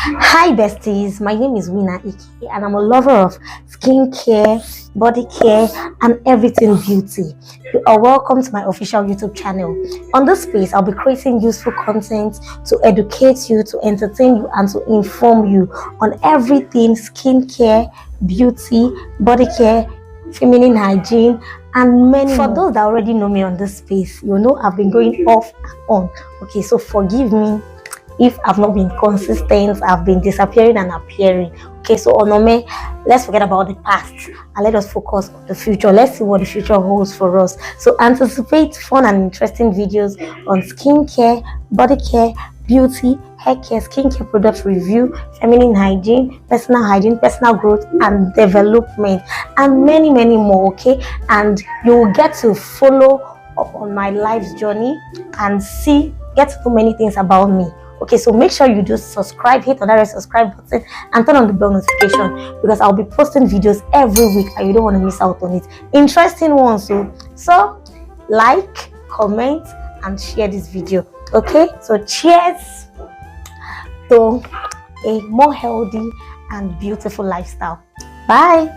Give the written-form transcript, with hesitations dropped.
Hi besties, my name is Wina Ike and I'm a lover of skincare, body care and everything beauty. You are welcome to my official YouTube channel. On this space, I'll be creating useful content to educate you, to entertain you and to inform you on everything skincare, beauty, body care, feminine hygiene and many for more. Those that already know me on this space, you know I've been going off and on. Okay, so forgive me if I've not been consistent, I've been disappearing and appearing. Okay, so Onome, let's forget about the past and let us focus on the future. Let's see what the future holds for us. So anticipate fun and interesting videos on skincare, body care, beauty, hair care, skincare product review, feminine hygiene, personal growth and development, and many more. Okay, and you will get to follow up on my life's journey and get to know many things about me. Okay, so make sure you do subscribe, hit on that subscribe button and turn on the bell notification because I'll be posting videos every week and you don't want to miss out on it. Interesting ones. So like, comment and share this video. Okay, so cheers to a more healthy and beautiful lifestyle. Bye.